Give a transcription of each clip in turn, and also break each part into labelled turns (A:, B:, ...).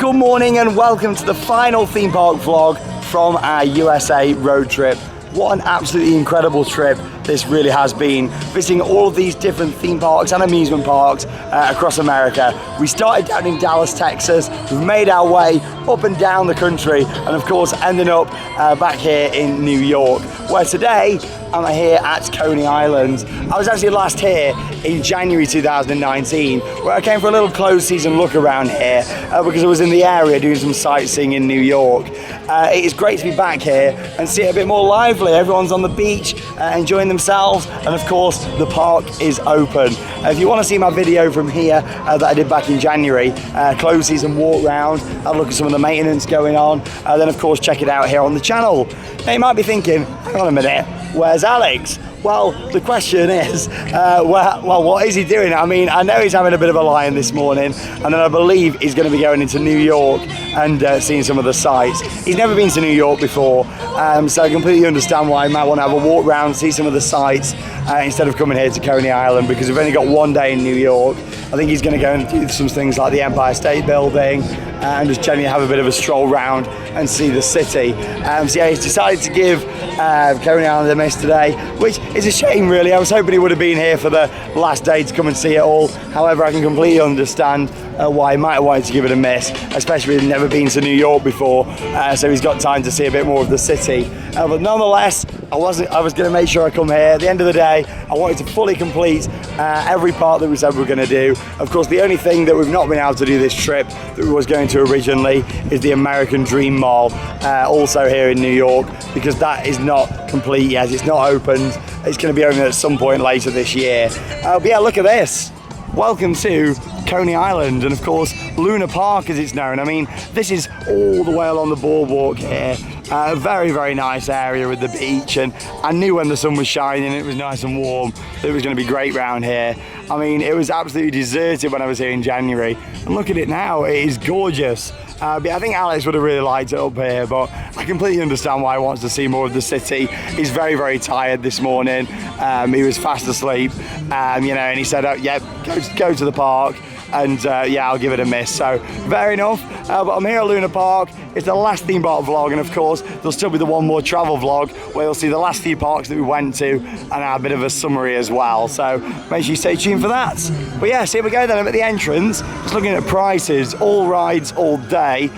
A: Good morning and welcome to the final theme park vlog from our USA road trip. What an absolutely incredible trip this really has been, visiting all of these different theme parks and amusement parks across America. We started down in Dallas, Texas. We've made our way up and down the country and of course ending up back here in New York, where today I'm here at Coney Island. I was actually last here in January 2019, where I came for a little closed season look around here because I was in the area doing some sightseeing in New York. It is great to be back here and see it a bit more lively. Everyone's on the beach enjoying themselves, and of course the park is open. If you want to see my video from here that I did back in January, closed season walk round, have a look at some of the maintenance going on, then of course check it out here on the channel. Now you might be thinking, hang on a minute, where's Alex? Well, the question is, what is he doing? I mean, I know he's having a bit of a lie-in this morning, and then I believe he's going to be going into New York and seeing some of the sights. He's never been to New York before, so I completely understand why he might want to have a walk around, see some of the sights, instead of coming here to Coney Island, because we've only got one day in New York. I think he's going to go and do some things like the Empire State Building and just generally have a bit of a stroll round and see the city. So yeah, he's decided to give Coney Island a miss today, which is a shame really. I was hoping he would have been here for the last day to come and see it all. However, I can completely understand why he might have wanted to give it a miss, especially if he's never been to New York before, so he's got time to see a bit more of the city. But nonetheless, I was going to make sure I come here. At the end of the day, I wanted to fully complete every part that we said we were going to do. Of course, the only thing that we've not been able to do this trip that we was going to originally is the American Dream Mall, also here in New York, because that is not complete yet. It's not opened. It's going to be open at some point later this year. But yeah, look at this. Welcome to Coney Island, and of course Luna Park as it's known. I mean, this is all the way along the boardwalk here. A very, very nice area with the beach, and I knew when the sun was shining, it was nice and warm, that it was going to be great round here. I mean, it was absolutely deserted when I was here in January, and look at it now, it is gorgeous. But I think Alex would have really liked it up here, but I completely understand why he wants to see more of the city. He's very, very tired this morning. He was fast asleep, you know, and he said, yeah, go to the park. And yeah, I'll give it a miss. So fair enough. But I'm here at Luna Park. It's the last theme park vlog, and of course there'll still be the one more travel vlog where you'll see the last few parks that we went to and a bit of a summary as well. So make sure you stay tuned for that. But yeah, so here we go then. I'm at the entrance, just looking at prices. All rides all day,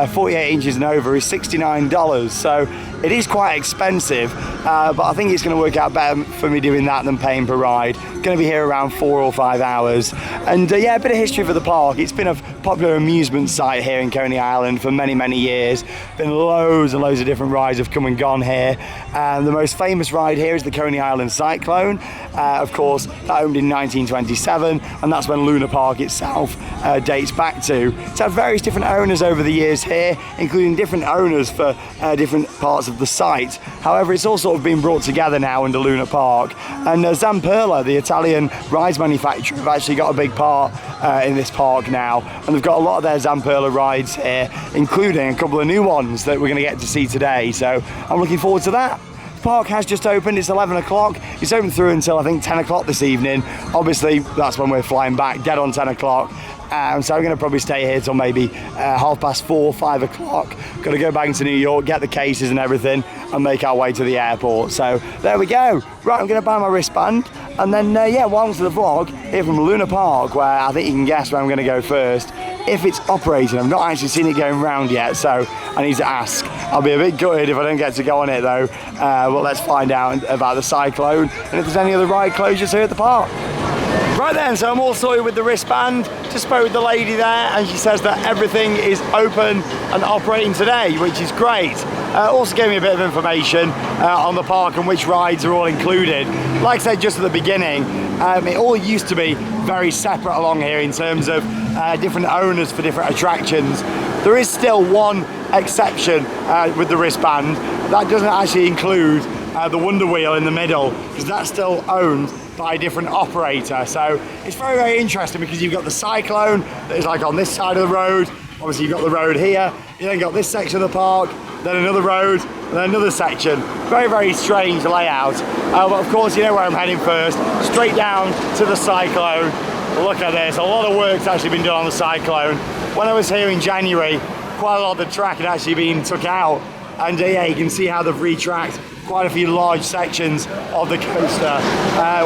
A: 48 inches and over is $69. So it is quite expensive, but I think it's going to work out better for me doing that than paying per ride. Going to be here around 4 or 5 hours. And yeah, a bit of history for the park. It's been a popular amusement site here in Coney Island for many, many years. Been loads and loads of different rides have come and gone here. The most famous ride here is the Coney Island Cyclone. Of course, that opened in 1927, and that's when Luna Park itself dates back to. It's had various different owners over the years here, including different owners for different parts of the site. However, it's all sort of been brought together now under Luna Park, and Zamperla, the Italian rides manufacturer, have actually got a big part in this park now, and they've got a lot of their Zamperla rides here, including a couple of new ones that we're going to get to see today, so I'm looking forward to that. The park has just opened. It's 11 o'clock. It's open through until I think 10 o'clock this evening. Obviously that's when we're flying back, dead on 10 o'clock. So we're going to probably stay here till maybe 4:30, 5 o'clock. Got to go back into New York, get the cases and everything, and make our way to the airport. So there we go. Right, I'm going to buy my wristband, and then yeah, welcome to the vlog here from Luna Park, where I think you can guess where I'm going to go first. If it's operating, I've not actually seen it going round yet, so I need to ask. I'll be a bit gutted if I don't get to go on it though. But let's find out about the Cyclone and if there's any other ride closures here at the park. Right then, so I'm all sorted with the wristband. Just spoke with the lady there, and she says that everything is open and operating today, which is great. Also gave me a bit of information on the park and which rides are all included. Like I said just at the beginning, it all used to be very separate along here in terms of different owners for different attractions. There is still one exception with the wristband. That doesn't actually include the Wonder Wheel in the middle, because that's still owned by a different operator. So it's very, very interesting, because you've got the Cyclone that is like on this side of the road. Obviously you've got the road here, you then got this section of the park, then another road, and then another section. Very, very strange layout. But of course you know where I'm heading first. Straight down to the Cyclone. look at this, a lot of work's actually been done on the Cyclone. When I was here in January, quite a lot of the track had actually been took out, and yeah, you can see how they've retracked quite a few large sections of the coaster,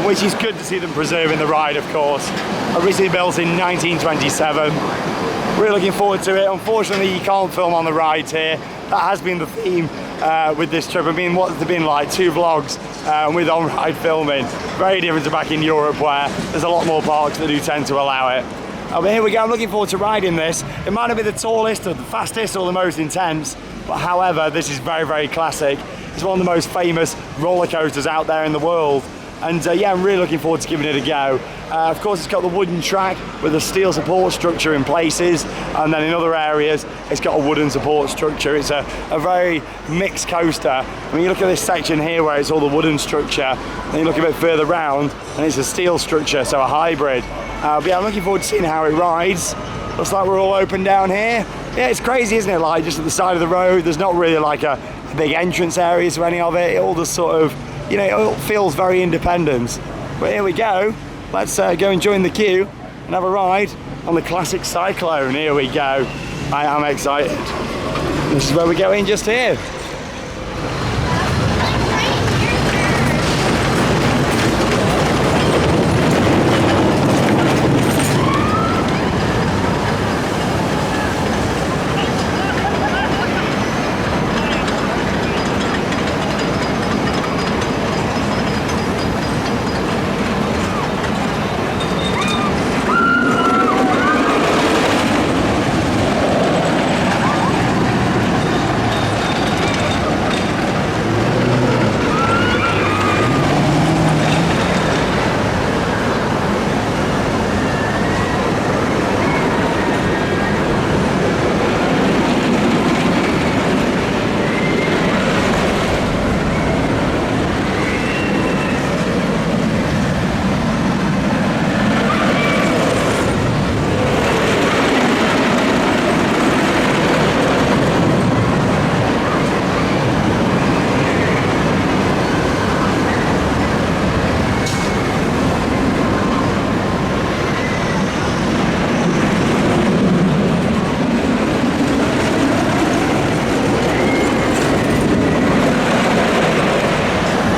A: which is good to see them preserving the ride, of course. Originally built in 1927. Really looking forward to it. Unfortunately, you can't film on the rides here. That has been the theme with this trip. I mean, what has there been like 2 vlogs with on-ride filming. Very different to back in Europe, where there's a lot more parks that do tend to allow it. But here we go, I'm looking forward to riding this. It might not be the tallest or the fastest or the most intense, but however, this is very, very classic. It's one of the most famous roller coasters out there in the world. And yeah, I'm really looking forward to giving it a go. Of course, it's got the wooden track with a steel support structure in places, and then in other areas, it's got a wooden support structure. It's a very mixed coaster. When you look at this section here where it's all the wooden structure, then you look a bit further round, and it's a steel structure, so a hybrid. But yeah, I'm looking forward to seeing how it rides. Looks like we're all open down here. Yeah, it's crazy, isn't it? Like, just at the side of the road, there's not really like a big entrance area to any of it. It all just sort of, you know, it all feels very independent. But here we go. Let's go and join the queue and have a ride on the classic Cyclone. Here we go. I am excited. This is where we go in just here.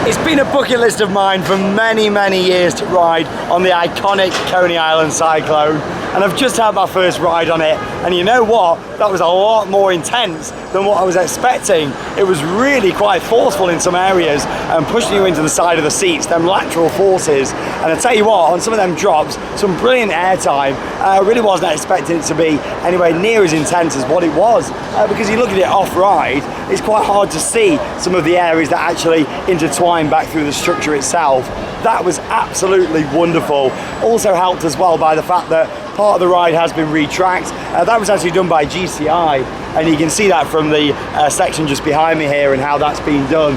A: It's been a bucket list of mine for many, many years to ride on the iconic Coney Island Cyclone, and I've just had my first ride on it, and you know what? That was a lot more intense than what I was expecting. It was really quite forceful in some areas and pushing you into the side of the seats, them lateral forces. And I tell you what, on some of them drops, some brilliant airtime. I really wasn't expecting it to be anywhere near as intense as what it was, because you look at it off-ride, it's quite hard to see some of the areas that actually intertwine back through the structure itself. That was absolutely wonderful. Also helped as well by the fact that part of the ride has been retracked. That was actually done by GCI, and you can see that from the section just behind me here and how that's been done.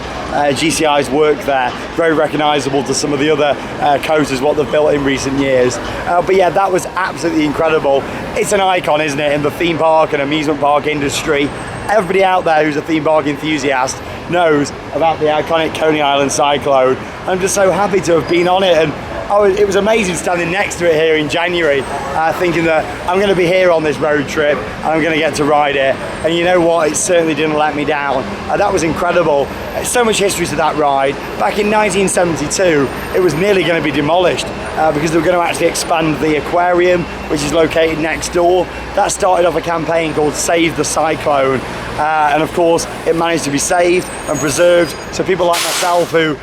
A: GCI's work there, very recognisable to some of the other coasters, what they've built in recent years. But yeah, that was absolutely incredible. It's an icon, isn't it, in the theme park and amusement park industry. Everybody out there who's a theme park enthusiast knows about the iconic Coney Island Cyclone. I'm just so happy to have been on it, and it was amazing standing next to it here in January, thinking that I'm going to be here on this road trip and I'm going to get to ride it. And you know what? It certainly didn't let me down. That was incredible. So much history to that ride. Back in 1972, it was nearly going to be demolished because they were going to actually expand the aquarium, which is located next door. That started off a campaign called Save the Cyclone. And of course, it managed to be saved and preserved. So people like myself who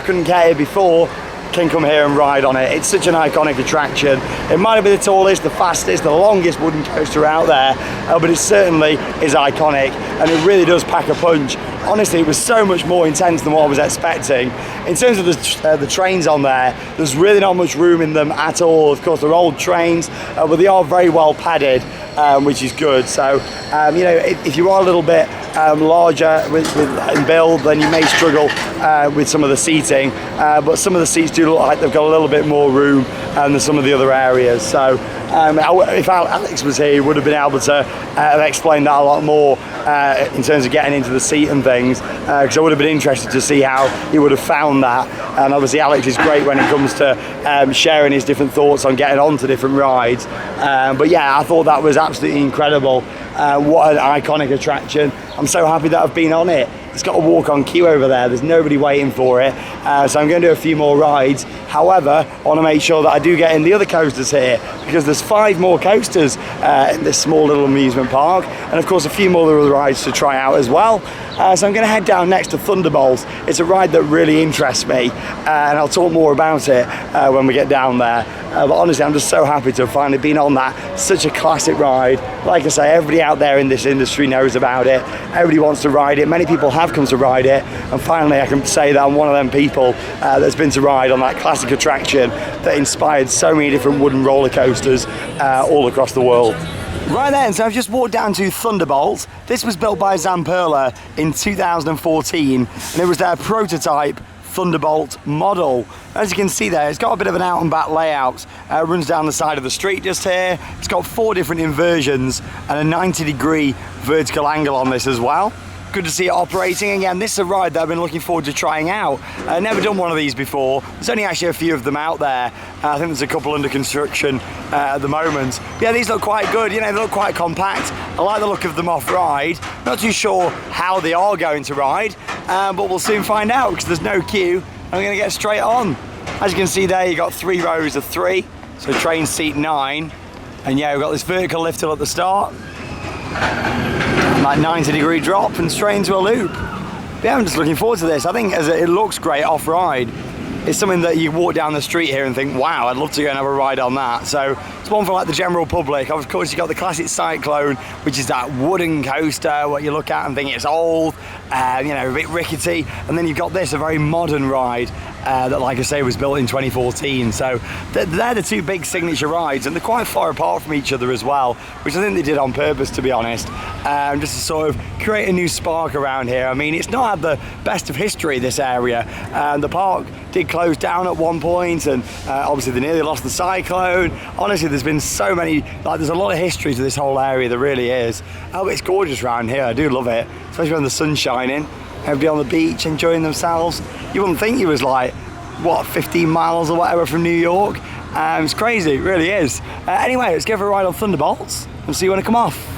A: couldn't get here before can come here and ride on it. It's such an iconic attraction. It might not be the tallest, the fastest, the longest wooden coaster out there, but it certainly is iconic, and it really does pack a punch. Honestly, it was so much more intense than what I was expecting. In terms of the trains on there, there's really not much room in them at all. Of course, they're old trains, but they are very well padded, which is good. So, you know, if you are a little bit larger in build, then you may struggle with some of the seating, but some of the seats do look like they've got a little bit more room than some of the other areas. So if Alex was here, he would have been able to explain that a lot more. in terms of getting into the seat and things, because I would have been interested to see how he would have found that. And obviously Alex is great when it comes to sharing his different thoughts on getting onto different rides. But yeah, I thought that was absolutely incredible. What an iconic attraction. I'm so happy that I've been on it. It's got a walk-on queue over there. There's nobody waiting for it. So I'm going to do a few more rides. However, I want to make sure that I do get in the other coasters here, because there's 5 more coasters in this small little amusement park. And of course, a few more other rides to try out as well. So I'm going to head down next to Thunderbolt. It's a ride that really interests me, and I'll talk more about it when we get down there. But honestly, I'm just so happy to have finally been on that. Such a classic ride. Like I say, everybody out there in this industry knows about it. Everybody wants to ride it. Many people have come to ride it, and finally I can say that I'm one of them people that's been to ride on that classic attraction that inspired so many different wooden roller coasters all across the world. Right then, so I've just walked down to Thunderbolt. This was built by Zamperla in 2014, and it was their prototype Thunderbolt model. As you can see there, it's got a bit of an out and back layout. Runs down the side of the street just here. It's got 4 different inversions and a 90-degree vertical angle on this as well. Good to see it operating again. This is a ride that I've been looking forward to trying out. I've never done one of these before. There's only actually a few of them out there. I think there's a couple under construction at the moment. But yeah, these look quite good. You know, they look quite compact. I like the look of them off ride. Not too sure how they are going to ride, but we'll soon find out, because there's no queue. I'm going to get straight on. As you can see there, you've got 3 rows of 3, so train seat 9. And yeah, we've got this vertical lift hill at the start. Like 90-degree drop and straight into a loop. But yeah, I'm just looking forward to this. I think it looks great off-ride. It's something that you walk down the street here and think, wow, I'd love to go and have a ride on that. So it's one for like the general public. Of course, you've got the classic Cyclone, which is that wooden coaster, what you look at and think it's old, you know, a bit rickety. And then you've got this, a very modern ride that, like I say, was built in 2014. So they're the 2 big signature rides, and they're quite far apart from each other as well, which I think they did on purpose, to be honest, just to sort of create a new spark around here. I mean, it's not had the best of history, this area. The park did close down at one point, and obviously they nearly lost the Cyclone. Honestly, there's been so many, like, there's a lot of history to this whole area, there really is. Oh, it's gorgeous around here, I do love it, especially when the sun's shining. Everybody on the beach enjoying themselves. You wouldn't think you was like, what, 15 miles or whatever from New York. It's crazy, it really is. Anyway, let's go for a ride on Thunderbolts and see when I come off.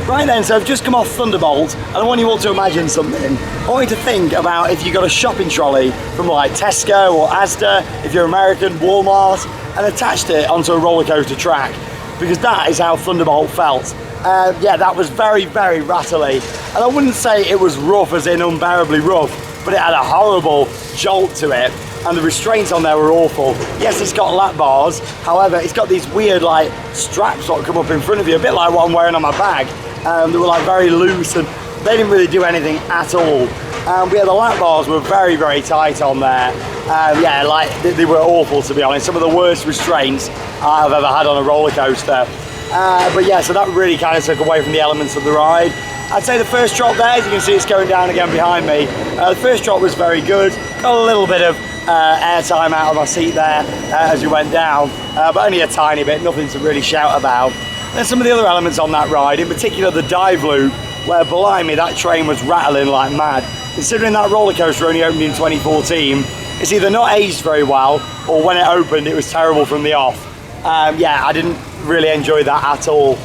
A: Right then, so I've just come off Thunderbolt, and I want you all to imagine something. I want you to think about if you got a shopping trolley from like Tesco or Asda, if you're American, Walmart, and attached it onto a roller coaster track, because that is how Thunderbolt felt. Yeah, that was very, very rattly, and I wouldn't say it was rough as in unbearably rough, but it had a horrible jolt to it, and the restraints on there were awful. Yes, it's got lap bars, however, it's got these weird like straps that come up in front of you, a bit like what I'm wearing on my bag. They were like very loose, and they didn't really do anything at all. But yeah, the lap bars were very, very tight on there. Yeah, like they were awful, to be honest. Some of the worst restraints I've ever had on a roller coaster. But yeah, so that really kind of took away from the elements of the ride. I'd say the first drop there, as you can see, it's going down again behind me. The first drop was very good. Got a little bit of air time out of my seat there as you went down, but only a tiny bit, nothing to really shout about. Then some of the other elements on that ride, in particular the dive loop, where behind me that train was rattling like mad. Considering that roller coaster only opened in 2014, it's either not aged very well, or when it opened it was terrible from the off. Yeah, I didn't really enjoy that at all.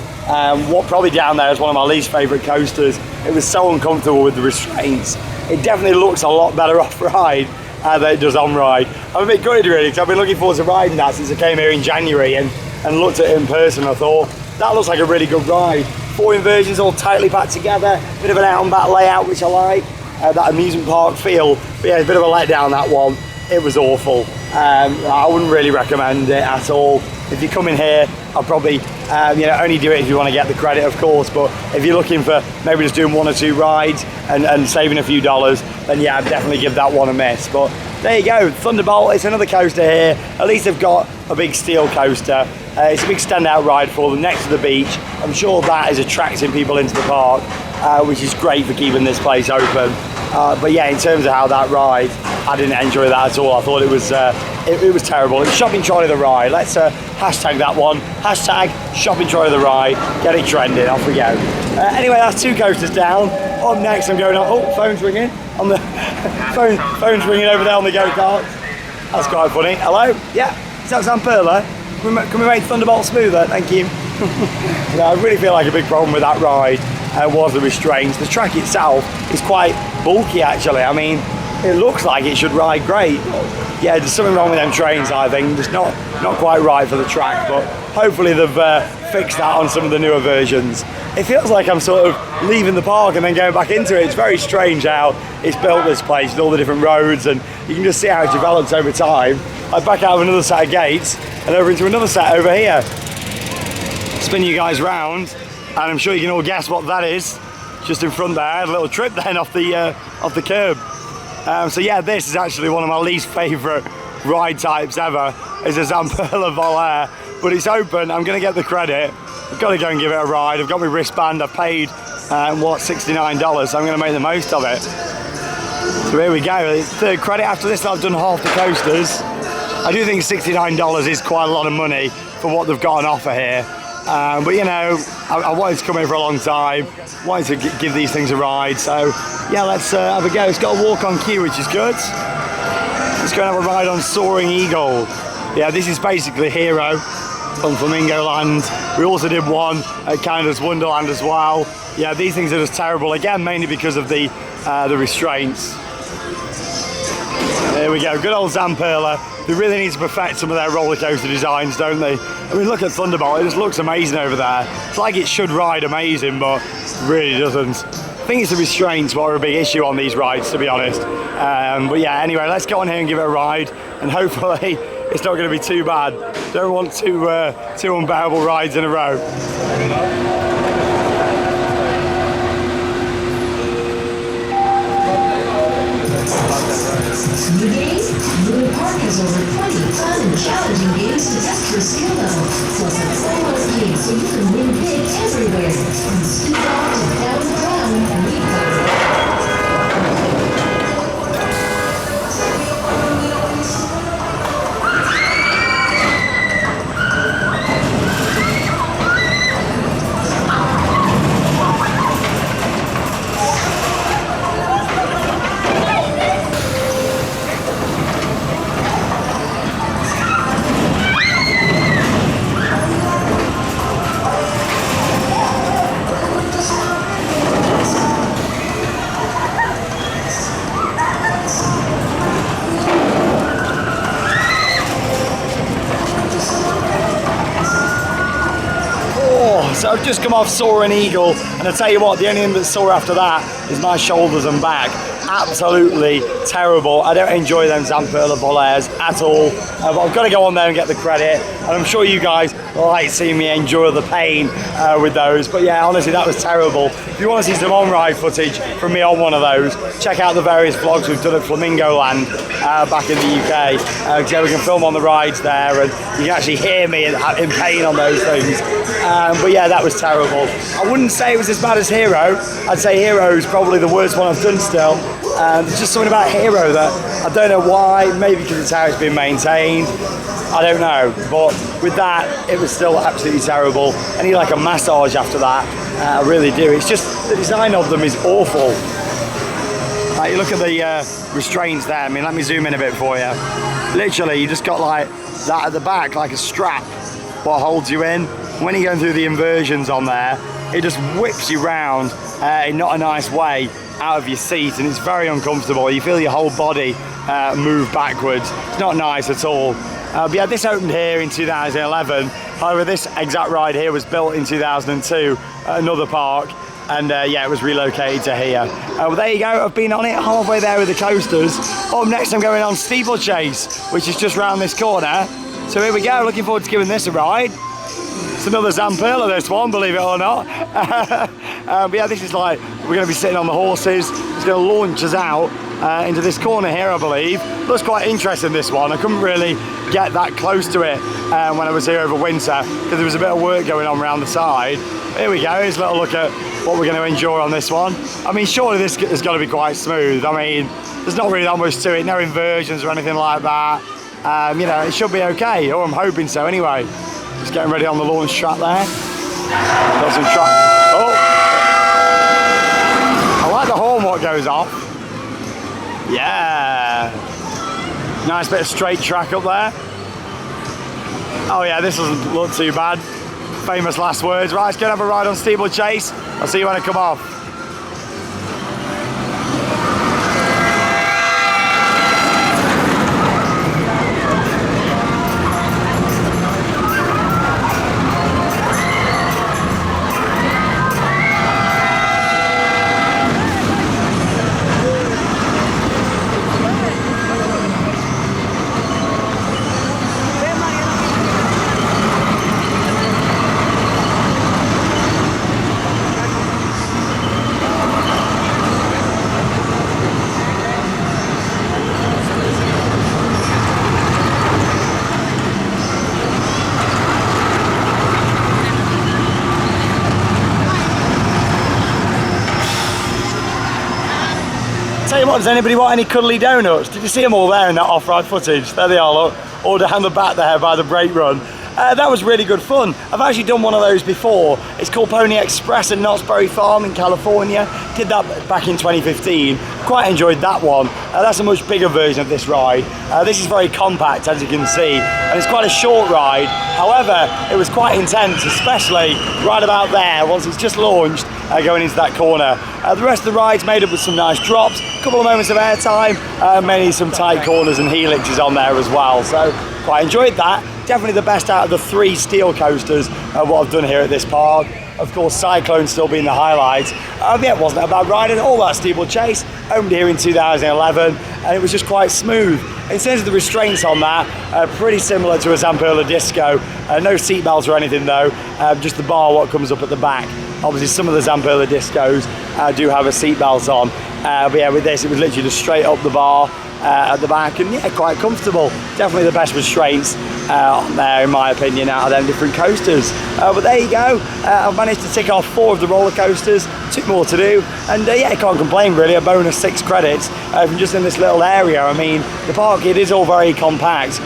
A: What probably down there is one of my least favourite coasters. It was so uncomfortable with the restraints. It definitely looks a lot better off ride than it does on ride. I'm a bit gutted really, because I've been looking forward to riding that since I came here in January and looked at it in person. I thought that looks like a really good ride. 4 inversions all tightly packed together, bit of an out and back layout which I like, that amusement park feel. But yeah, it's a bit of a letdown, that one. It was awful. I wouldn't really recommend it at all. If you come in here, I'll probably only do it if you want to get the credit, of course, but if you're looking for maybe just doing 1 or 2 rides and saving a few dollars, then yeah, I'd definitely give that one a miss. But there you go, Thunderbolt, it's another coaster here. At least they've got a big steel coaster. It's a big standout ride for them next to the beach. I'm sure that is attracting people into the park, which is great for keeping this place open. But yeah, in terms of how that ride, I didn't enjoy that at all. I thought it was terrible. It's shopping trolley the ride. Let's hashtag that one. Hashtag shopping trolley the ride. Get it trending. Off we go. Anyway, that's 2 coasters down. Up next, I'm going on. Oh, phone's ringing. On the phone's ringing over there on the go-kart. That's quite funny. Hello. Yeah. Is that Sam Perla? Can we make Thunderbolt smoother? Thank you. I really feel like a big problem with that ride was the restraints. The track itself is quite bulky actually. I mean, it looks like it should ride great. Yeah, there's something wrong with them trains, I think. It's not quite right for the track, but hopefully they've fixed that on some of the newer versions. It feels like I'm sort of leaving the park and then going back into it. It's very strange how it's built, this place, with all the different roads, and you can just see how it develops over time. I back out of another set of gates and over into another set over here. Spin you guys round, and I'm sure you can all guess what that is. Just in front there, a little trip then off the curb. So yeah, this is actually one of my least favourite ride types ever. It's a Zamperla Volair, but it's open. I'm going to get the credit. I've got to go and give it a ride. I've got my wristband. I've paid $69, so I'm going to make the most of it. So here we go. Third credit after this. I've done half the coasters. I do think $69 is quite a lot of money for what they've got on offer here. But you know, I wanted to come here for a long time, wanted to give these things a ride, so yeah, let's have a go. It's got a walk on queue, which is good. Let's go and have a ride on Soarin Eagle. Yeah, this is basically Hero from Flamingo Land. We also did one at Canada's Wonderland as well. Yeah, these things are just terrible, again, mainly because of the restraints. There we go, good old Zamperla. They really need to perfect some of their roller coaster designs, don't they? I mean, look at Thunderbolt, it just looks amazing over there. It's like it should ride amazing, but it really doesn't. I think it's the restraints what are a big issue on these rides, to be honest. But yeah, anyway, let's go on here and give it a ride, and hopefully it's not going to be too bad. Don't want two unbearable rides in a row.
B: New games? Blue Park has over 20 fun and challenging games to test your skill level. Plus a timeless game so you can win big everywhere. From speed off to down the ground, we play.
A: So I've just come off Soarin Eagle, and I tell you what, the only thing that's sore after that is my shoulders and back. Absolutely terrible. I don't enjoy them Zamperla Volairs at all, but I've got to go on there and get the credit, and I'm sure you guys like seeing me endure the pain with those. But yeah, honestly, that was terrible. If you want to see some on-ride footage from me on one of those, check out the various vlogs we've done at Flamingo Land back in the UK, because we can film on the rides there, and you can actually hear me in pain on those things. But yeah, that was terrible. I wouldn't say it was as bad as Hero. I'd say Hero is probably the worst one I've done still. There's just something about Hero that I don't know why, maybe because it's how it's been maintained, I don't know, but with that it was still absolutely terrible. I need like a massage after that, I really do. It's just the design of them is awful. Like, you look at the restraints there, I mean, let me zoom in a bit for you. Literally, you just got like that at the back, like a strap what holds you in. When you're going through the inversions on there, it just whips you round in not a nice way out of your seat, and it's very uncomfortable. You feel your whole body move backwards. It's not nice at all. But yeah, this opened here in 2011. However, this exact ride here was built in 2002 at another park, and yeah, it was relocated to here. Well, there you go, I've been on it, halfway there with the coasters. Up next I'm going on Steeplechase, which is just round this corner. So here we go, looking forward to giving this a ride. It's another Zamperla, this one, believe it or not. But yeah, this is like, we're going to be sitting on the horses. It's going to launch us out into this corner here, I believe. Looks quite interesting, this one. I couldn't really get that close to it when I was here over winter, because there was a bit of work going on around the side. Here we go, here's a little look at what we're going to enjoy on this one. I mean, surely this has got to be quite smooth. I mean, there's not really that much to it, no inversions or anything like that. You know, it should be okay, or I'm hoping so anyway. Just getting ready on the launch track there. Got some track. Oh! I like the horn what goes off. Yeah! Nice bit of straight track up there. Oh yeah, this doesn't look too bad. Famous last words. Right, let's go and have a ride on Steeplechase. I'll see you when I come off. Tell you what, does anybody want any cuddly donuts? Did you see them all there in that off-ride footage? There they are, look, all down the back there by the brake run. That was really good fun. I've actually done one of those before. It's called Pony Express in Knott's Berry Farm in California. Did that back in 2015. Quite enjoyed that one. That's a much bigger version of this ride. This is very compact, as you can see, and it's quite a short ride. However, it was quite intense, especially right about there, once it's just launched, going into that corner. The rest of the ride's made up with some nice drops, a couple of moments of airtime, mainly some tight corners and helixes on there as well. So quite enjoyed that. Definitely the best out of the 3 steel coasters what I've done here at this park. Of course, Cyclone still being the highlight. Yeah, it wasn't a bad ride at all, that Steeplechase. Opened here in 2011, and it was just quite smooth. In terms of the restraints on that, pretty similar to a Zamperla Disco. No seatbelts or anything though, just the bar what comes up at the back. Obviously some of the Zamperla Discos do have a seatbelt on, but yeah, with this it was literally just straight up the bar at the back, and yeah, quite comfortable. Definitely the best restraints on there in my opinion out of them different coasters. But there you go, I've managed to tick off 4 of the roller coasters, 2 more to do, and yeah, I can't complain really. A bonus 6 credits from just in this little area. I mean, the park, it is all very compact,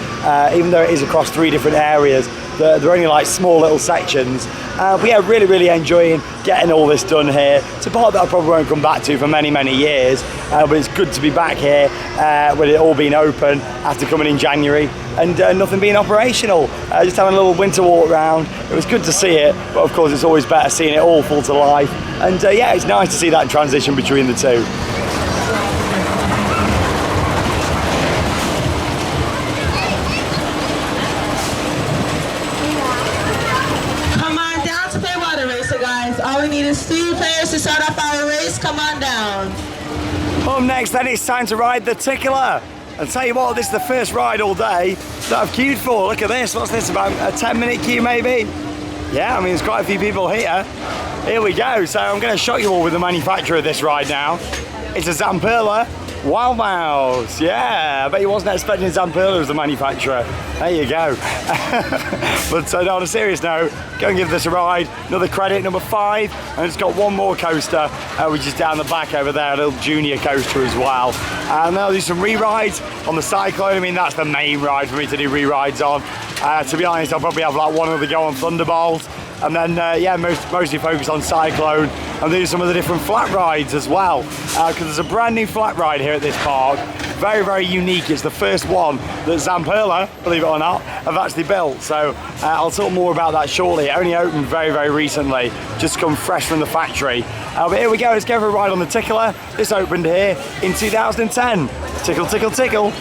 A: even though it is across 3 different areas. They're only like small little sections, but yeah, really enjoying getting all this done here. It's a park that I probably won't come back to for many years, but it's good to be back here with it all being open after coming in January and nothing being operational. Just having a little winter walk round. It was good to see it, but of course it's always better seeing it all full to life, and yeah, it's nice to see that transition between the 2.
C: All we need a Steeplechase to start off our race. Come on down.
A: Up next then, it's time to ride the Tickler. I'll tell you what, this is the first ride all day that I've queued for. Look at this, what's this, about a 10-minute queue maybe? Yeah, I mean, there's quite a few people here. Here we go, so I'm going to shock you all with the manufacturer of this ride now. It's a Zamperla Wild Mouse. Yeah, I bet you wasn't expecting Zamperla as the manufacturer. There you go. But no, on a serious note, go and give this a ride. Another credit, number 5, and it's got one more coaster, which is down the back over there, a little junior coaster as well. And then I'll do some re-rides on the Cyclone. I mean, that's the main ride for me to do re-rides on. To be honest, I'll probably have like one other go on Thunderbolt. And then, yeah, mostly focus on Cyclone and do some of the different flat rides as well. Because there's a brand new flat ride here at this park. Very, very unique. It's the first one that Zamperla, believe it or not, have actually built. So I'll talk more about that shortly. It only opened very, very recently. Just come fresh from the factory. But here we go. Let's go for a ride on the Tickler. This opened here in 2010. Tickle, tickle, tickle.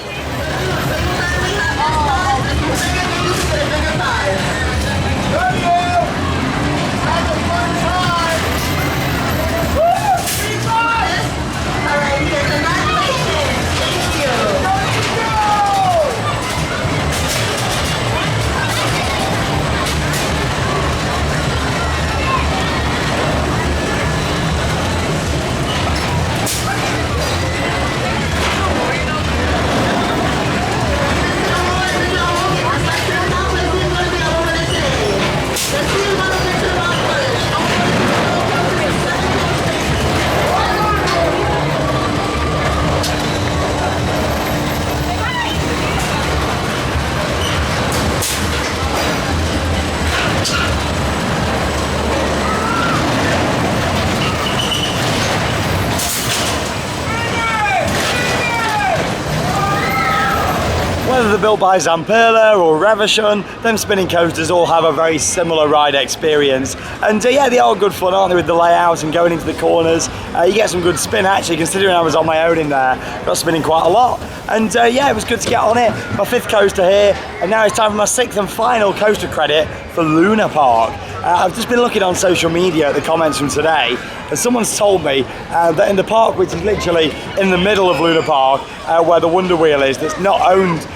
A: Whether they're built by Zamperla or Reversion, them spinning coasters all have a very similar ride experience. And yeah, they are good fun, aren't they, with the layout and going into the corners. You get some good spin actually, considering I was on my own in there. Got spinning quite a lot. And yeah, it was good to get on it. My 5th coaster here, and now it's time for my 6th and final coaster credit for Luna Park. I've just been looking on social media at the comments from today, and someone's told me that in the park, which is literally in the middle of Luna Park, where the Wonder Wheel is, that's not owned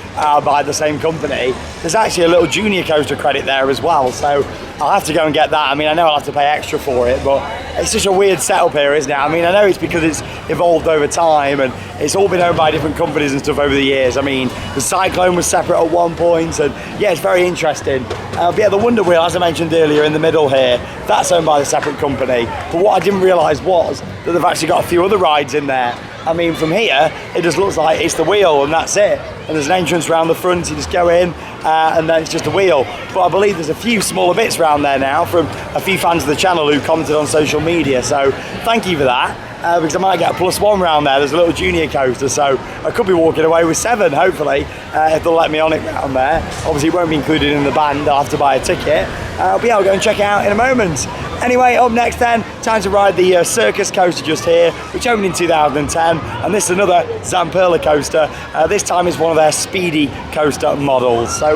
A: by the same company, there's actually a little junior coaster credit there as well. So I'll have to go and get that. I mean, I know I'll have to pay extra for it, but it's such a weird setup here, isn't it? I mean, I know it's because it's evolved over time and it's all been owned by different companies and stuff over the years. I mean, the Cyclone was separate at one point, and yeah, it's very interesting. But yeah, the Wonder Wheel, as I mentioned earlier, in the middle here, that's owned by the separate company. But what I didn't realise was that they've actually got a few other rides in there. I mean, from here, it just looks like it's the wheel and that's it. And there's an entrance around the front, you just go in and then it's just a wheel. But I believe there's a few smaller bits around there now from a few fans of the channel who commented on social media. So thank you for that. Because I might get a +1 round there. There's a little junior coaster, so I could be walking away with 7, hopefully, if they'll let me on it round there. Obviously, it won't be included in the band. I'll have to buy a ticket. But yeah, I'll go and check it out in a moment. Anyway, up next then, time to ride the Circus coaster just here, which opened in 2010. And this is another Zamperla coaster. This time is one of their speedy coaster models. So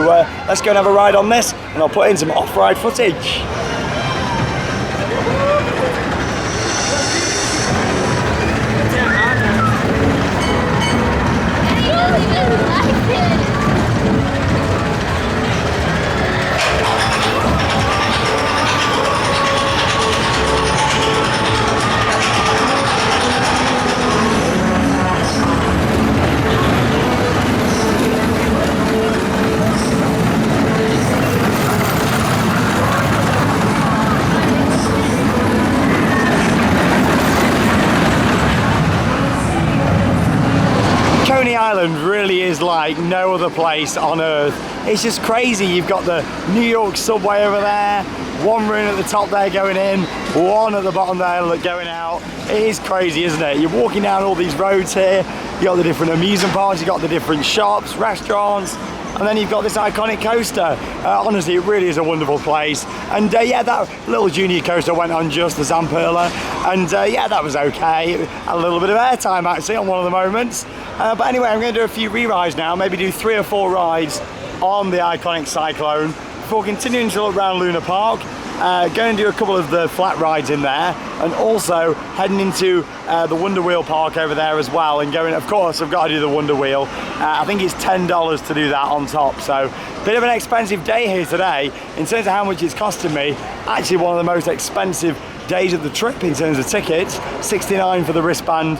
A: let's go and have a ride on this, and I'll put in some off-ride footage. Coney Island really is like no other place on earth. It's just crazy. You've got the New York subway over there, one room at the top there going in, one at the bottom there going out. It is crazy, isn't it? You're walking down all these roads here, you've got the different amusement parks, you've got the different shops, restaurants, and then you've got this iconic coaster. Honestly, it really is a wonderful place. And yeah, that little junior coaster went on just the Zamperla, and yeah, that was okay. A little bit of airtime actually on one of the moments. But anyway, I'm going to do a few re-rides now, maybe do 3 or 4 rides on the iconic Cyclone before continuing to look around Luna Park. going to do a couple of the flat rides in there, and also heading into the Wonder Wheel Park over there as well, and going, of course, I've got to do the Wonder Wheel. I think it's $10 to do that on top, so bit of an expensive day here today. In terms of how much it's costing me, actually one of the most expensive days of the trip in terms of tickets. $69 for the wristband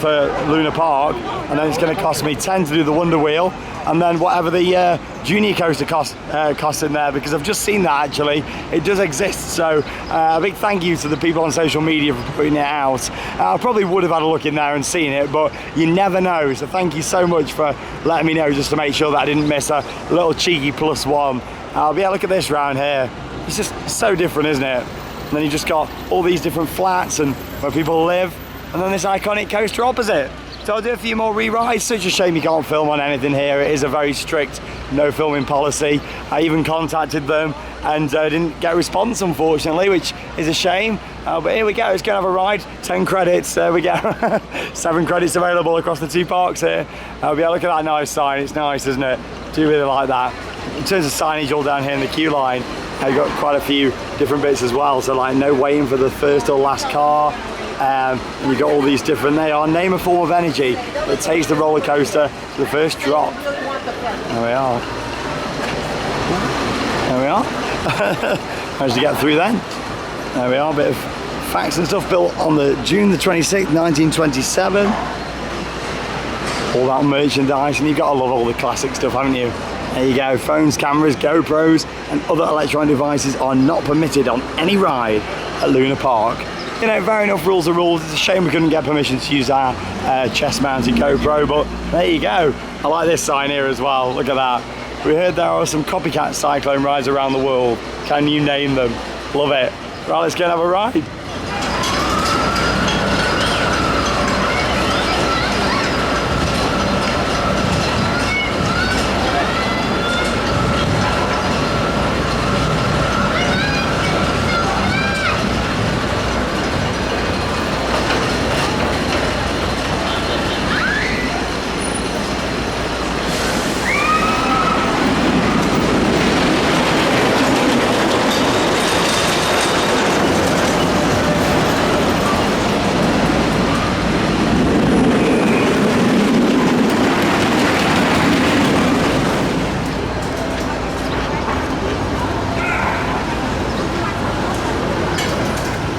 A: for Luna Park, and then it's going to cost me $10 to do the Wonder Wheel, and then whatever the junior coaster costs in there, because I've just seen that actually it does exist. So a big thank you to the people on social media for putting it out. I probably would have had a look in there and seen it, but you never know, so thank you so much for letting me know, just to make sure that I didn't miss a little cheeky +1. But yeah, look at this round here. It's just so different, isn't it? And then you just got all these different flats and where people live, and then this iconic coaster opposite. So I'll do a few more re-rides. Such a shame you can't film on anything here. It is a very strict no filming policy. I even contacted them and didn't get a response, unfortunately, which is a shame. But here we go, let's go and have a ride. 10 credits, there we go. 7 credits available across the 2 parks here. Yeah, look at that nice sign, it's nice, isn't it? Do really like that. In terms of signage all down here in the queue line, I've got quite a few different bits as well. So like no waiting for the first or last car. And you've got all these different, they are, name a form of energy that takes the roller coaster to the first drop. There we are. There we are. Managed to get through then. There we are, a bit of facts and stuff. Built on the June the 26th, 1927. All that merchandise, and you've got to love all the classic stuff, haven't you? There you go, phones, cameras, GoPros, and other electronic devices are not permitted on any ride at Luna Park. You know, fair enough, rules are rules. It's a shame we couldn't get permission to use our chest-mounted GoPro, but there you go. I like this sign here as well, look at that. We heard there are some copycat cyclone rides around the world. Can you name them? Love it. Right, let's go and have a ride.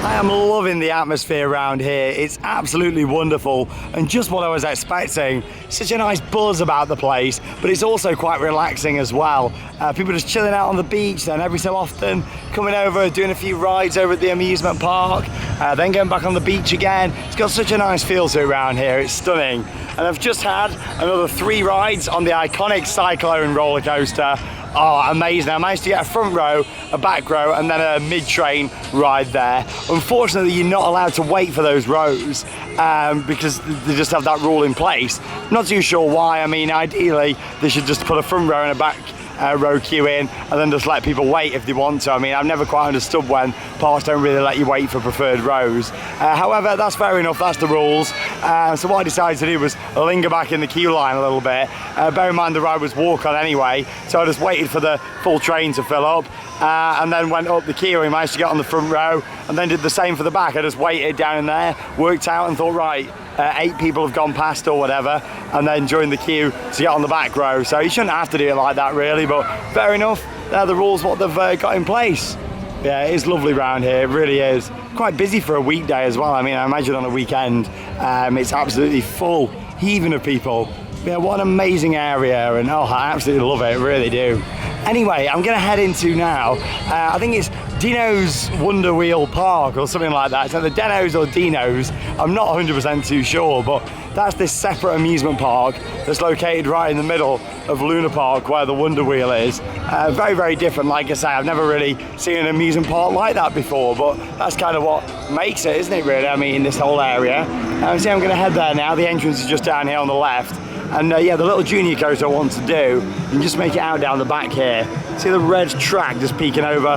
A: I'm loving the atmosphere around here. It's absolutely wonderful and just what I was expecting. Such a nice buzz about the place, but it's also quite relaxing as well. People just chilling out on the beach, then every so often coming over, doing a few rides over at the amusement park, then going back on the beach again. It's got such a nice feel to it around here. It's stunning. And I've just had another 3 rides on the iconic Cyclone roller coaster. Oh, amazing. I managed to get a front row, a back row, and then a mid-train ride there. Unfortunately, you're not allowed to wait for those rows because they just have that rule in place. Not too sure why. I mean, ideally, they should just put a front row and a back row queue in and then just let people wait if they want to. I mean, I've never quite understood when parks don't really let you wait for preferred rows. However, that's fair enough, that's the rules. So what I decided to do was linger back in the queue line a little bit. Bear in mind the ride was walk on anyway, so I just waited for the full train to fill up and then went up the queue and managed to get on the front row, and then did the same for the back. I just waited down in there, worked out and thought, right, 8 people have gone past or whatever, and then joined the queue to get on the back row. So you shouldn't have to do it like that really, but fair enough, they're the rules what they've got in place. Yeah, it is lovely round here, it really is. Quite busy for a weekday as well. I mean, I imagine on a weekend it's absolutely full, heaving of people. Yeah, what an amazing area, and oh, I absolutely love it, really do. Anyway, I'm gonna head into now, I think it's Deno's Wonder Wheel Park or something like that. It's either Deno's or Deno's, I'm not 100% too sure, but that's this separate amusement park that's located right in the middle of Luna Park where the Wonder Wheel is. Very, very different. Like I say, I've never really seen an amusement park like that before, but that's kind of what makes it, isn't it, really? I mean, this whole area. So I'm gonna head there now. The entrance is just down here on the left. And yeah, the little junior coaster I want to do, and just make it out down the back here. See the red track just peeking over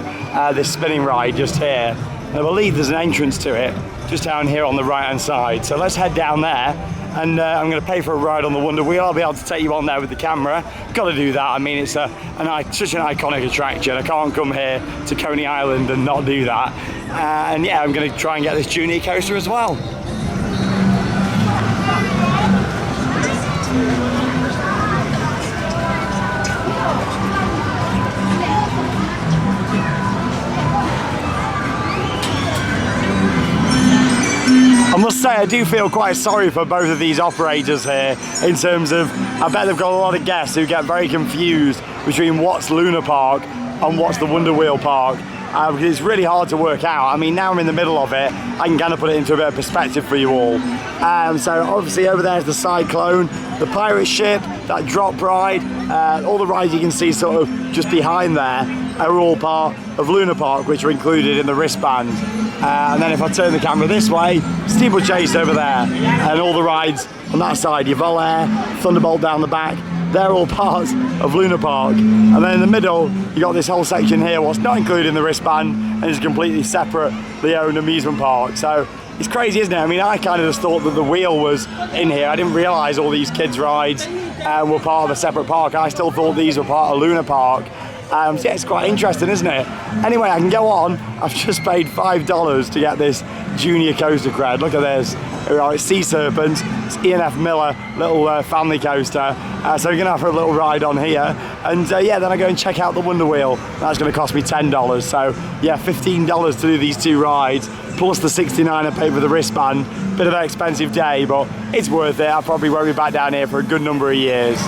A: this spinning ride just here. And I believe there's an entrance to it just down here on the right hand side. So let's head down there and I'm going to pay for a ride on the Wonder Wheel. I'll be able to take you on there with the camera. Got to do that. I mean, it's such an iconic attraction. I can't come here to Coney Island and not do that. And yeah, I'm going to try and get this junior coaster as well. I must say, I do feel quite sorry for both of these operators here in terms of, I bet they've got a lot of guests who get very confused between what's Luna Park and what's the Wonder Wheel Park. Because it's really hard to work out. I mean, now I'm in the middle of it, I can kind of put it into a bit of perspective for you all. So obviously over there is the Cyclone, the pirate ship, that drop ride, all the rides you can see sort of just behind there are all part of Luna Park, which are included in the wristband. And then if I turn the camera this way, Steeplechase over there, and all the rides on that side, your Volair, Thunderbolt down the back, they're all parts of Luna Park. And then in the middle, you got this whole section here, what's not included in the wristband, and is completely separately owned amusement park. So it's crazy, isn't it? I mean, I kind of just thought that the wheel was in here. I didn't realise all these kids' rides were part of a separate park. I still thought these were part of Luna Park. So yeah, it's quite interesting, isn't it? Anyway, I can go on. I've just paid $5 to get this junior coaster cred. Look at this. It's Sea Serpent. It's E&F Miller, little family coaster. So we're going to have a little ride on here. And yeah, then I go and check out the Wonder Wheel. That's going to cost me $10. So yeah, $15 to do these two rides, plus the $69 I paid for the wristband. Bit of an expensive day, but it's worth it. I probably won't be back down here for a good number of years.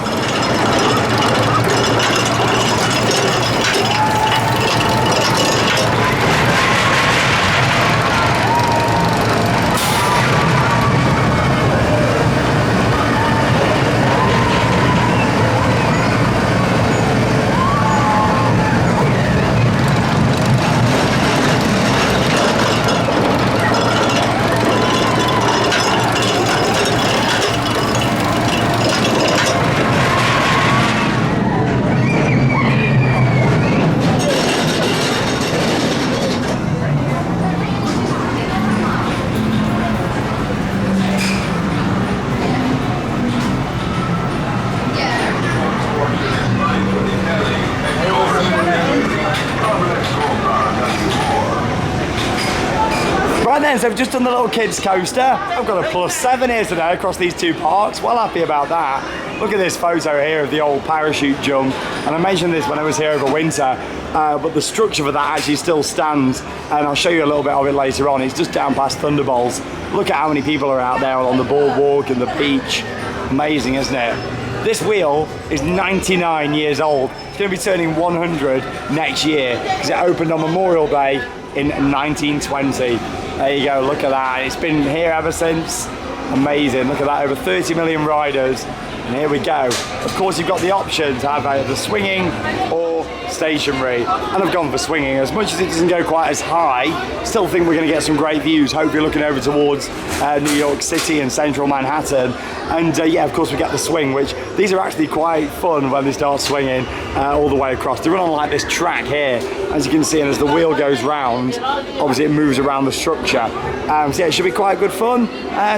A: So I've just done the little kids coaster. I've got a +7 here today across these two parks. Well happy about that. Look at this photo here of the old parachute jump. And I mentioned this when I was here over winter, but the structure for that actually still stands. And I'll show you a little bit of it later on. It's just down past Thunderbolt. Look at how many people are out there on the boardwalk and the beach. Amazing, isn't it? This wheel is 99 years old. It's going to be turning 100 next year because it opened on Memorial Day in 1920. There you go, look at that. It's been here ever since. Amazing, look at that, over 30 million riders. And here we go. Of course, you've got the option to have either swinging or stationary. And I've gone for swinging. As much as it doesn't go quite as high, still think we're going to get some great views. Hopefully looking over towards New York City and central Manhattan. And yeah, of course we get the swing, which these are actually quite fun when they start swinging all the way across. They run on like this track here, as you can see, and as the wheel goes round, obviously it moves around the structure. So yeah, it should be quite good fun.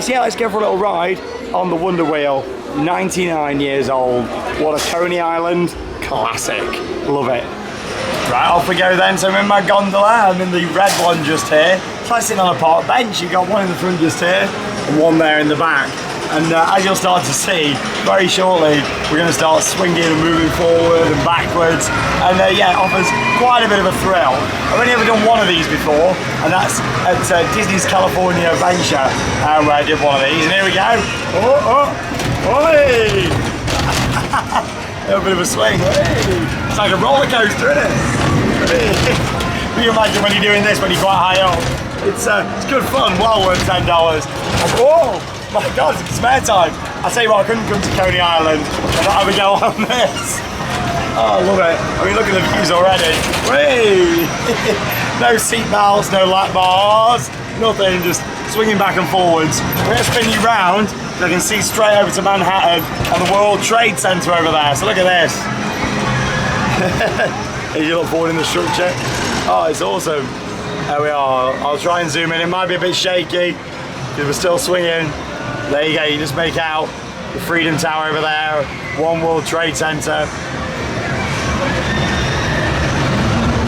A: So yeah, let's go for a little ride on the Wonder Wheel. 99 years old. What a Coney Island classic. Love it. Right, off we go then. So I'm in my gondola. I'm in the red one just here. So I sit on a park bench. You've got one in the front just here and one there in the back. And as you'll start to see, very shortly, we're going to start swinging and moving forward and backwards. And yeah, it offers quite a bit of a thrill. I've only ever done one of these before, and that's at Disney's California Adventure, where I did one of these. And here we go. Oh, oh, oi! A bit of a swing. Hey. It's like a roller coaster, isn't it? Can you imagine when you're doing this when you're quite high up? It's good fun, well worth $10. Oh! My God, it's spare time. I tell you what, I couldn't come to Coney Island and not have a go on this. Oh, I love it. I mean, look at the views already. Whee! No seat belts, no lap bars, nothing, just swinging back and forwards. We're going to spin you round so I can see straight over to Manhattan and the World Trade Center over there. So look at this. As you look forward in the structure. Oh, it's awesome. There we are. I'll try and zoom in. It might be a bit shaky. because we're still swinging. There you go, you just make out the Freedom Tower over there, One World Trade Center.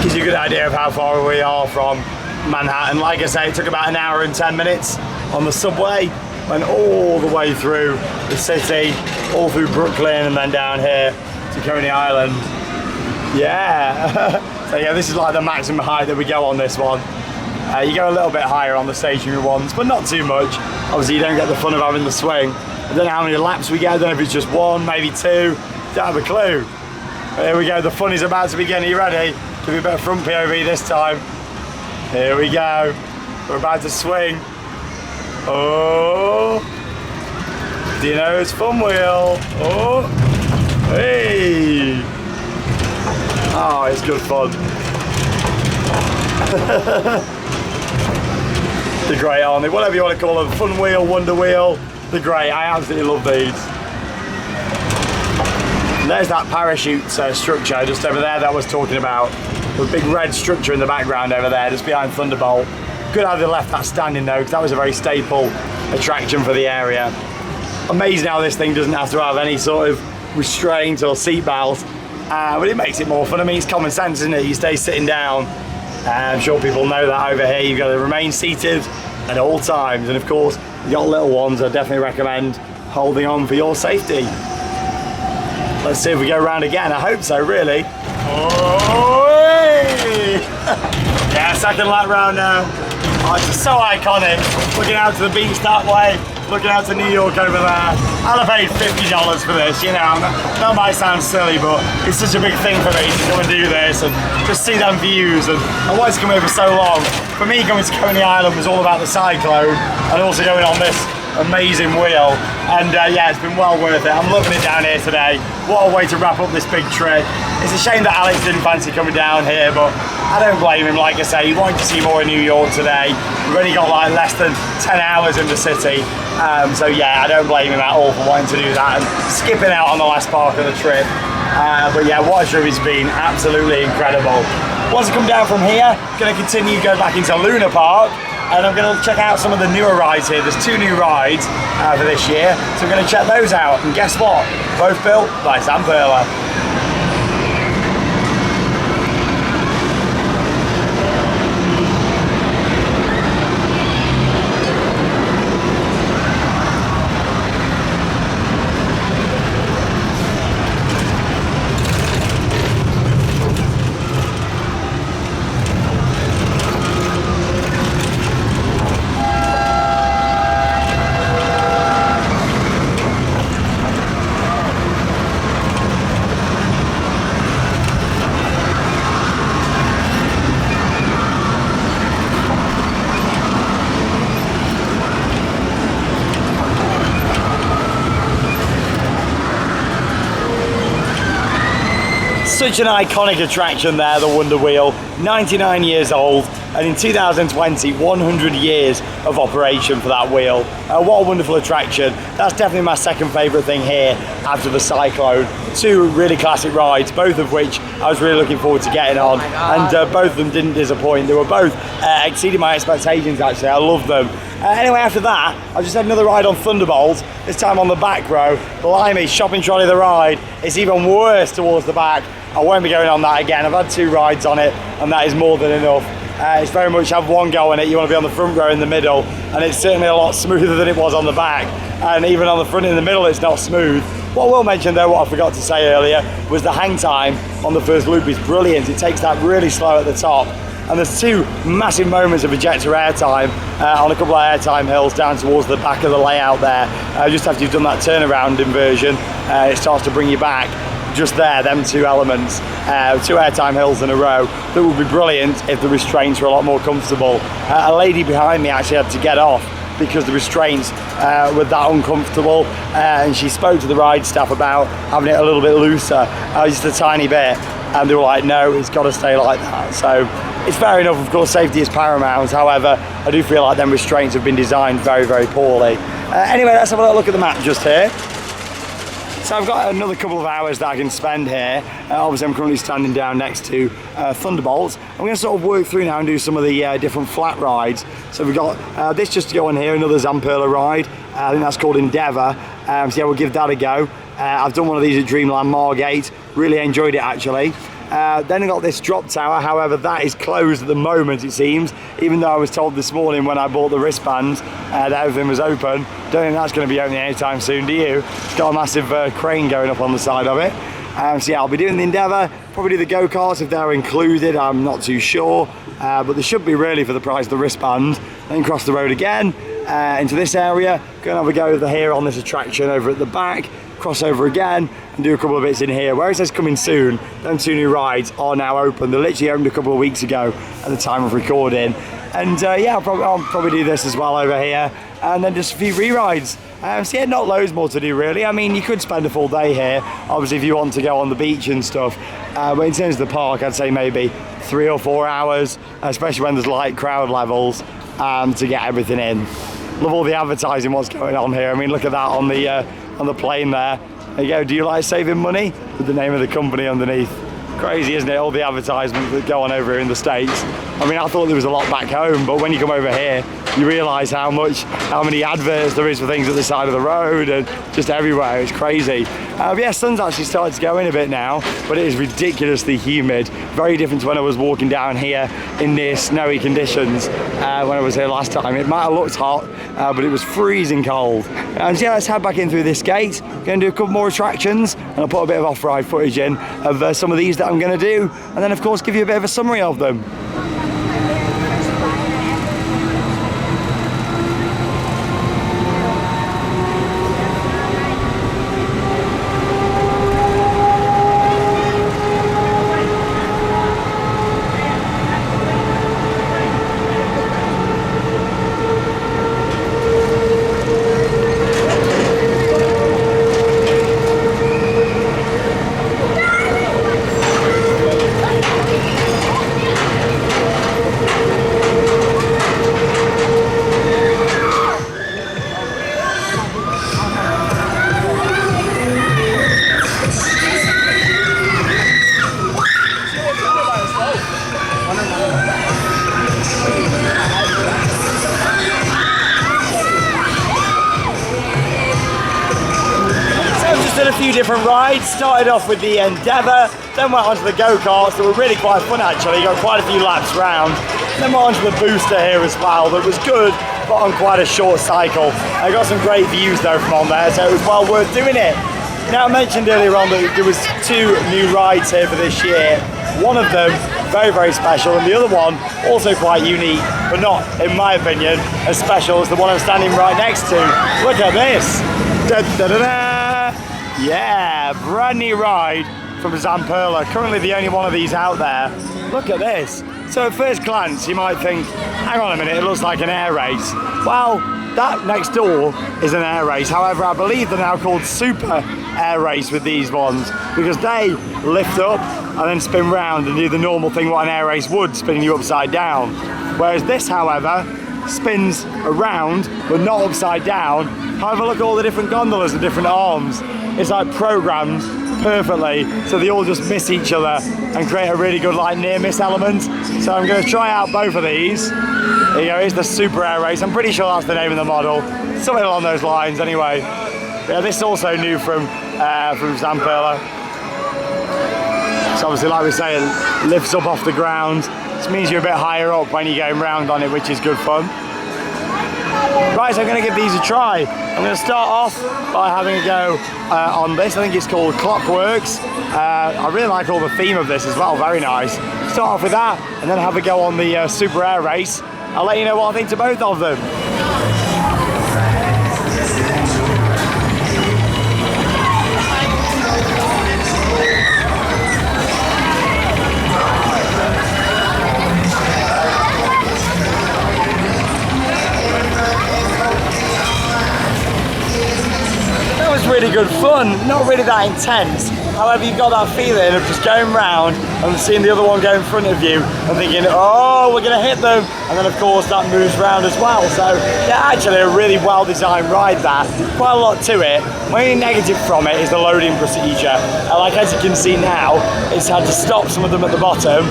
A: Gives you a good idea of how far we are from Manhattan. Like I say, it took about an hour and 10 minutes on the subway. Went all the way through the city, all through Brooklyn, and then down here to Coney Island. Yeah. So yeah, this is like the maximum height that we go on this one. You go a little bit higher on the stationary ones, but not too much. Obviously, you don't get the fun of having the swing. I don't know how many laps we get. I don't know if it's just one, maybe two. Don't have a clue. But here we go. The fun is about to begin. Are you ready? Give me a bit of front POV this time. Here we go. We're about to swing. Oh, Deno's fun wheel. Oh, hey. Oh, it's good fun. They're great, aren't they? Whatever you want to call them, fun wheel, wonder wheel. They're great. I absolutely love these. And there's that parachute structure just over there that I was talking about. The big red structure in the background over there, just behind Thunderbolt. Good how they left that standing though, because that was a very staple attraction for the area. Amazing how this thing doesn't have to have any sort of restraint or seatbelt, but it makes it more fun. I mean, it's common sense, isn't it? You stay sitting down. I'm sure people know that over here. You've got to remain seated at all times, and of course, you've got little ones. I definitely recommend holding on for your safety. Let's see if we go around again. I hope so, really. Oh, hey. Yeah, second lap round now. Oh, it's just so iconic. Looking out to the beach that way, looking out to New York over there. I'll have paid $50 for this, you know. That might sound silly, but it's such a big thing for me to come and do this and just see them views. And I wanted to come here for so long. For me, coming to Coney Island was all about the Cyclone and also going on this amazing wheel. And yeah, it's been well worth it. I'm loving it down here today. What a way to wrap up this big trip. It's a shame that Alex didn't fancy coming down here, but I don't blame him. Like I say, he wanted to see more of New York today. We've only got like less than 10 hours in the city. So yeah, I don't blame him at all for wanting to do that and skipping out on the last part of the trip. But yeah, what a trip it's been. Absolutely incredible. Once I come down from here, going to continue, go back into Luna Park. And I'm going to check out some of the newer rides here. There's 2 new rides for this year, so I'm going to check those out. And guess what? Both built by Sam Perla. Such an iconic attraction there, the Wonder Wheel. 99 years old, and in 2020, 100 years of operation for that wheel. What a wonderful attraction. That's definitely my second favourite thing here after the Cyclone. 2 really classic rides, both of which I was really looking forward to getting on, and both of them didn't disappoint. They were both exceeding my expectations, actually. I loved them. Anyway, after that, I just had another ride on Thunderbolt, this time on the back row. Blimey, shopping trolley the ride. It's even worse towards the back. I won't be going on that again. I've had 2 rides on it, and that is more than enough. It's very much have one go on it. You want to be on the front row in the middle, and it's certainly a lot smoother than it was on the back. And even on the front in the middle, it's not smooth. What I will mention though, what I forgot to say earlier, was the hang time on the first loop is brilliant. It takes that really slow at the top. And there's 2 massive moments of ejector airtime on a couple of airtime hills down towards the back of the layout there. Just after you've done that turnaround inversion, it starts to bring you back. Just there, them 2 elements, 2 airtime hills in a row, that would be brilliant if the restraints were a lot more comfortable. A lady behind me actually had to get off because the restraints were that uncomfortable, and she spoke to the ride staff about having it a little bit looser, just a tiny bit, and they were like, no, it's got to stay like that. So it's fair enough, of course, safety is paramount. However, I do feel like them restraints have been designed very, very poorly. Anyway, let's have a little look at the map just here. So I've got another couple of hours that I can spend here. Obviously I'm currently standing down next to Thunderbolt. I'm going to sort of work through now and do some of the different flat rides. So we've got this just to go on here, another Zamperla ride. I think that's called Endeavour. So yeah, we'll give that a go. I've done one of these at Dreamland Margate, really enjoyed it actually. Then I got this drop tower, however that is closed at the moment it seems, even though I was told this morning when I bought the wristbands that everything was open. Don't think that's going to be opening anytime soon, do you? It's got a massive crane going up on the side of it. So yeah, I'll be doing the Endeavour, probably do the go-karts if they're included, I'm not too sure, but they should be really for the price of the wristband. Then cross the road again into this area, go and have a go over here on this attraction over at the back, cross over again and do a couple of bits in here. Where it says coming soon, them two new rides are now open. They literally opened a couple of weeks ago at the time of recording. And yeah, I'll probably do this as well over here. And then just a few re-rides. So yeah, not loads more to do really. I mean, you could spend a full day here, obviously if you want to go on the beach and stuff. But in terms of the park, I'd say maybe 3 or 4 hours, especially when there's light crowd levels, to get everything in. Love all the advertising, what's going on here. I mean, look at that on the plane there. There you go, do you like saving money? With the name of the company underneath. Crazy, isn't it? All the advertisements that go on over here in the States. I mean, I thought there was a lot back home, but when you come over here, you realise how many adverts there is for things at the side of the road and just everywhere. It's crazy. But yeah, sun's actually started to go in a bit now, but it is ridiculously humid. Very different to when I was walking down here in near snowy conditions when I was here last time. It might have looked hot, but it was freezing cold. And yeah, let's head back in through this gate. Going to do a couple more attractions, and I'll put a bit of off-ride footage in of some of these that I'm going to do, and then of course give you a bit of a summary of them. Did a few different rides, started off with the Endeavour, then went onto the go-karts that were really quite fun actually, got quite a few laps round, then went onto the booster here as well that was good but on quite a short cycle. I got some great views though from on there, so it was well worth doing it. Now I mentioned earlier on that there was 2 new rides here for this year, one of them very, very special and the other one also quite unique, but not, in my opinion, as special as the one I'm standing right next to. Look at this! Da, da, da, da. Yeah, brand new ride from Zamperla. Currently the only one of these out there. Look at this. So at first glance you might think, hang on a minute, it looks like an air race. Well, that next door is an air race. However, I believe they're now called super air race with these ones because they lift up and then spin round and do the normal thing what an air race would, spinning you upside down. Whereas this, however, spins around but not upside down. However, look at all the different gondolas and different arms. It's like programmed perfectly so they all just miss each other and create a really good like near miss element. So I'm going to try out both of these. There you go, here's the super air race. I'm pretty sure that's the name of the model, something along those lines anyway. Yeah, this is also new from Zamperla. So obviously, like we say, it lifts up off the ground. This means you're a bit higher up when you're going round on it, which is good fun. Right, so I'm going to give these a try. I'm going to start off by having a go on this. I think it's called Clockworks. I really like all the theme of this as well, very nice. Start off with that and then have a go on the Super Air Race. I'll let you know what I think to both of them. Really good fun, not really that intense. However, you've got that feeling of just going round and and seeing the other one go in front of you and thinking, oh, we're going to hit them, and then of course that moves around as well. So yeah, actually a really well designed ride, that. Quite a lot to it. My only negative from it is the loading procedure. Like as you can see now, it's had to stop some of them at the bottom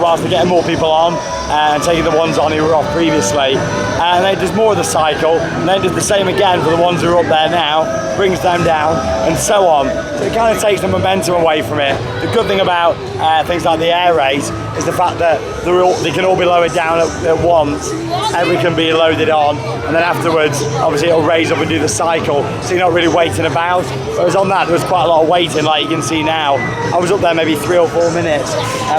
A: whilst they're getting more people on and taking the ones on who were off previously. And then it does more of the cycle, and then it does the same again for the ones who are up there now, brings them down, and so on. So it kind of takes the momentum away from it. The good thing about things like the air race is the fact that they can all be lowered down at once, every can be loaded on, and then afterwards, obviously it'll raise up and do the cycle, so you're not really waiting about. Whereas on that, there was quite a lot of waiting, like you can see now. I was up there maybe 3 or 4 minutes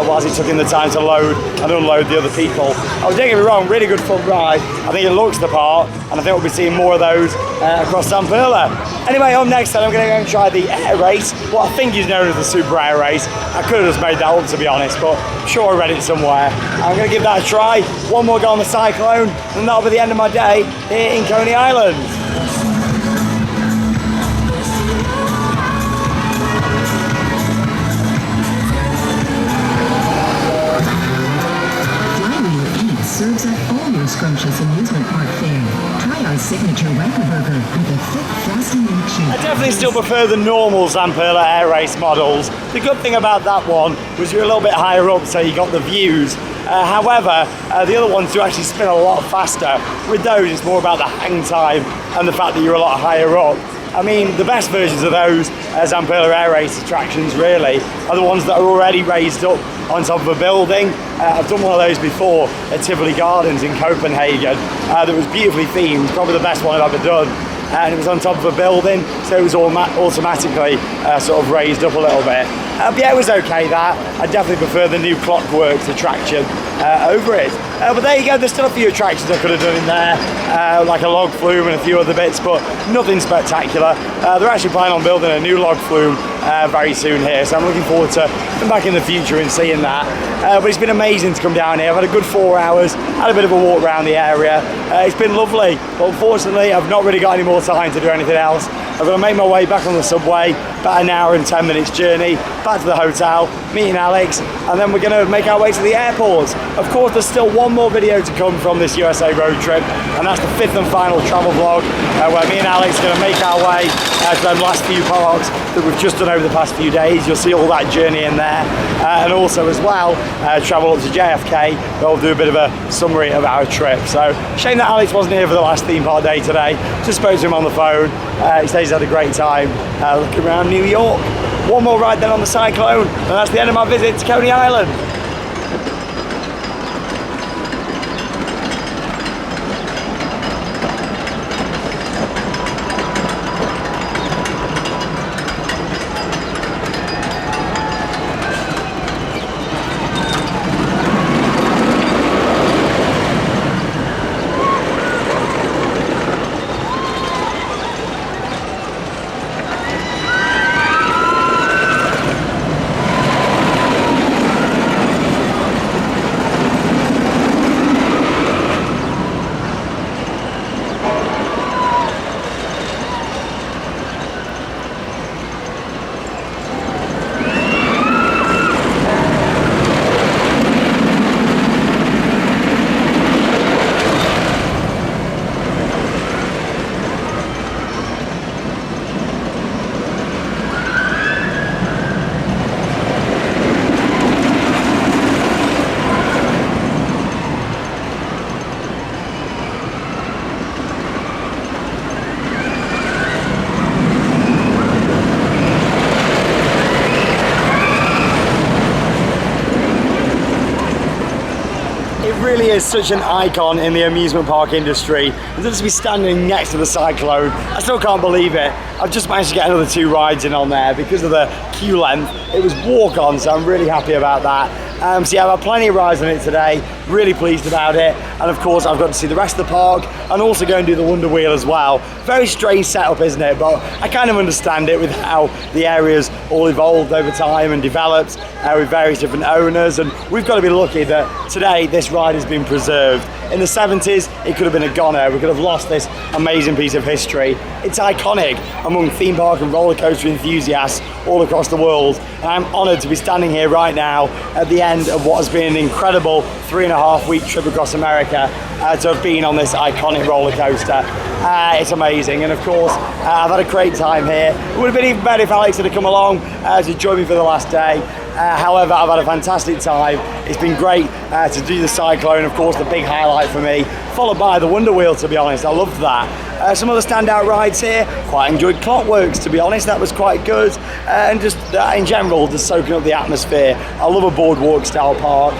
A: whilst it took in the time to load and unload the other people. Don't get me wrong, really good fun ride. I think it looks the part, and I think we'll be seeing more of those across St. Perla. Anyway, up next then I'm going to go and try the air race, what I think is known as the super air race. I could have just made that up, to be honest, but I'm sure I read it somewhere. I'm going to give that a try. One more go on the Cyclone, and that'll be the end of my day here in Coney Island.
B: Serves up all your scrumptious amusement park fare. Try our signature Wacker Burger with a thick frosty milkshake.
A: I definitely still prefer the normal St. Perla air race models. The good thing about that one was you're a little bit higher up, so you got the views. However, the other ones do actually spin a lot faster. With those, it's more about the hang time and the fact that you're a lot higher up. I mean, the best versions of those St. Perla air race attractions really are the ones that are already raised up on top of a building. I've done one of those before at Tivoli Gardens in Copenhagen that was beautifully themed, probably the best one I've ever done. And it was on top of a building, so it was automatically sort of raised up a little bit. Yeah, it was okay that. I definitely prefer the new Clockworks attraction over it. But there you go, there's still a few attractions I could have done in there, like a log flume and a few other bits, but nothing spectacular. They're actually planning on building a new log flume very soon here, so I'm looking forward to coming back in the future and seeing that. But it's been amazing to come down here. I've had a good 4 hours, had a bit of a walk around the area. It's been lovely, but unfortunately I've not really got any more time to do anything else. I'm going to make my way back on the subway, about an hour and 10 minutes journey, back to the hotel, meeting Alex, and then we're going to make our way to the airport. Of course, there's still one more video to come from this USA road trip, and that's the 5th and final travel vlog, where me and Alex are going to make our way to them last few parks that we've just done over the past few days. You'll see all that journey in there, and also as well, travel up to JFK, where we'll do a bit of a summary of our trip. So, shame that Alex wasn't here for the last theme park day today. Just spoke to him on the phone. He says he's had a great time looking around New York. One more ride then on the Cyclone, and that's the end of my visit to Coney Island. Really is such an icon in the amusement park industry, and just to be standing next to the Cyclone, I still can't believe it. I've just managed to get another 2 rides in on there because of the queue length. It was walk on, so I'm really happy about that. So yeah, I've had plenty of rides on it today, really pleased about it. And of course, I've got to see the rest of the park and also go and do the Wonder Wheel as well. Very strange setup, isn't it? But I kind of understand it with how the area's all evolved over time and developed with various different owners. And we've got to be lucky that today this ride has been preserved. In the 70s, it could have been a goner. We could have lost this amazing piece of history. It's iconic among theme park and roller coaster enthusiasts all across the world. And I'm honoured to be standing here right now at the end of what has been an incredible 3.5-week trip across America to have been on this iconic roller coaster. It's amazing, and of course I've had a great time here. It would have been even better if Alex had come along to join me for the last day. However, I've had a fantastic time. It's been great to do the Cyclone, of course, the big highlight for me, followed by the Wonder Wheel, to be honest. I loved that. Some other standout rides here, quite enjoyed Clockworks, to be honest. That was quite good. And just in general, just soaking up the atmosphere. I love a boardwalk style park.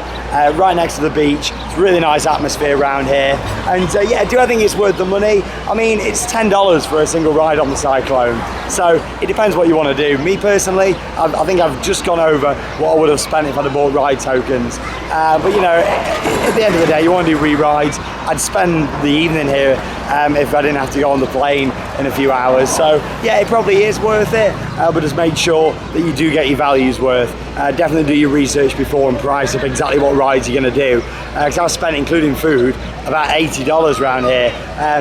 A: Right next to the beach. It's a really nice atmosphere around here. And yeah, do I think it's worth the money? I mean, it's $10 for a single ride on the Cyclone. So it depends what you want to do. Me personally, I think I've just gone over what I would have spent if I'd have bought ride tokens. But you know, at the end of the day, you want to do re-rides. I'd spend the evening here if I didn't have to go on the plane in a few hours. So yeah, it probably is worth it, but just make sure that you do get your values worth. Definitely do your research before and price up exactly what rides you're going to do. Because I've spent, including food, about $80 around here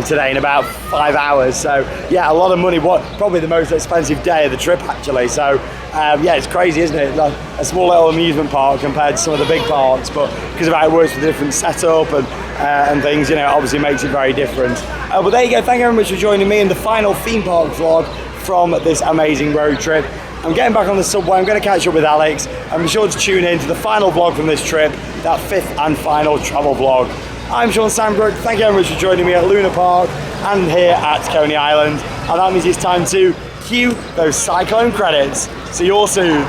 A: today in about 5 hours. So yeah, a lot of money. Probably the most expensive day of the trip, actually. So yeah, it's crazy, isn't it? Like a small little amusement park compared to some of the big parks, but because of how it works with different setup and things, you know, obviously makes it very different. But there you go. Thank you very much for joining me in the final theme park vlog from this amazing road trip. I'm getting back on the subway. I'm going to catch up with Alex, and be sure to tune in to the final vlog from this trip, that 5th and final travel vlog. I'm Sean Sandbrook. Thank you very much for joining me at Luna Park and here at Coney Island. And that means it's time to cue those Cyclone credits. See you all soon.